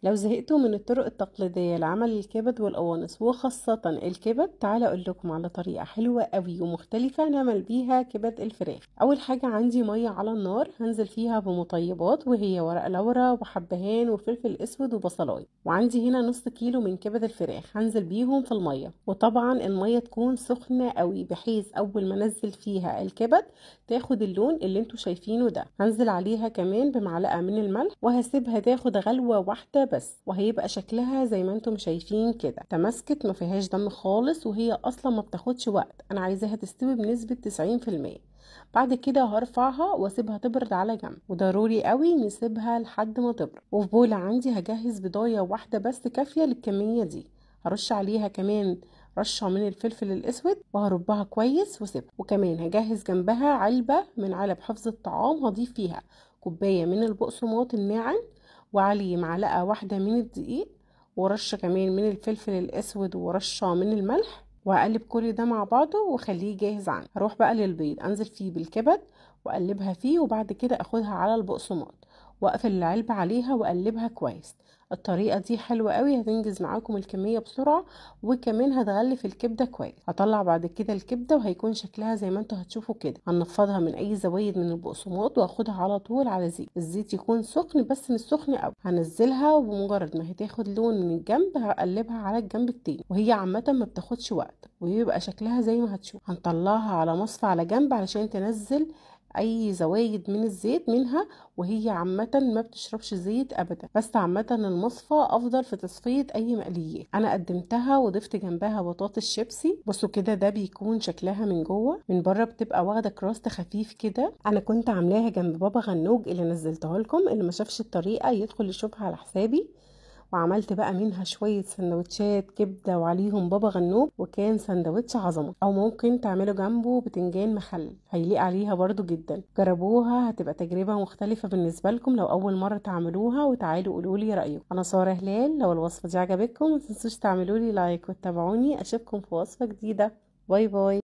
لو زهقتوا من الطرق التقليدية لعمل الكبد والقوانص وخاصة الكبد، تعالى اقول لكم على طريقة حلوة قوي ومختلفة نعمل بيها كبد الفراخ. اول حاجة عندي مية على النار هنزل فيها بمطيبات، وهي ورق لورا وحبهان وفلفل اسود وبصلايه. وعندي هنا نص كيلو من كبد الفراخ هنزل بيهم في المية، وطبعا المية تكون سخنة قوي بحيث اول ما انزل فيها الكبد تاخد اللون اللي انتوا شايفينه ده. هنزل عليها كمان بمعلقة من الملح وهسيبها تاخد غلوة واحدة بس، وهيبقى شكلها زي ما انتم شايفين كده، تماسكت ما فيهاش دم خالص، وهي اصلا ما بتاخدش وقت. انا عايزاها تستوي بنسبة 90%. بعد كده هرفعها واسيبها تبرد على جنب، وضروري قوي نسيبها لحد ما تبرد. وفي بولة عندي هجهز بضاية واحدة بس كافية للكمية دي. هرش عليها كمان رشة من الفلفل الاسود وهربها كويس واسيبها. وكمان هجهز جنبها علبة من علب حفظ الطعام، هضيف فيها كوباية من البقسماط الناعم، وعليه معلقة واحدة من الدقيق، ورشة كمان من الفلفل الأسود، ورشة من الملح، وهقلب كل ده مع بعضه واخليه جاهز عندي. هروح بقى للبيض انزل فيه بالكبد واقلبها فيه، وبعد كده اخدها على البقسماط واقفل العلبة عليها واقلبها كويس. الطريقة دي حلوة قوي، هتنجز معاكم الكمية بسرعة، وكمان هتغلف الكبدة كويس. هطلع بعد كده الكبدة وهيكون شكلها زي ما انتوا هتشوفوا كده. هنفضها من اي زوايد من البقسماط واخدها على طول على زيت. الزيت يكون سخن بس مش سخن قوي. هنزلها وبمجرد ما هتاخد لون من الجنب هقلبها على الجنب التاني، وهي عامة ما بتاخدش وقت ويبقى شكلها زي ما هتشوف. هنطلعها على مصفى على جنب علشان تنزل اي زوايد من الزيت منها، وهي عامة ما بتشربش زيت ابدا، بس عامة المصفى افضل في تصفية اي مقليات. انا قدمتها وضفت جنبها بطاطس شيبسي. بصوا كده ده بيكون شكلها من جوه، من بره بتبقى واخده كراست خفيف كده. انا كنت عاملاها جنب بابا غنوج اللي نزلته لكم، اللي ما شافش الطريقه يدخل يشوفها على حسابي. وعملت بقى منها شوية سندوتشات كبدة وعليهم بابا غنوج، وكان سندوتش عظمة. او ممكن تعملوا جنبه بتنجان مخلل، هيليق عليها برضو جدا. جربوها، هتبقى تجربة مختلفة بالنسبة لكم لو اول مرة تعملوها، وتعالوا قولولي رأيكم. انا سارة هلال، لو الوصفة دي عجبتكم متنسوش تعملولي لايك وتتابعوني. اشوفكم في وصفة جديدة. باي باي.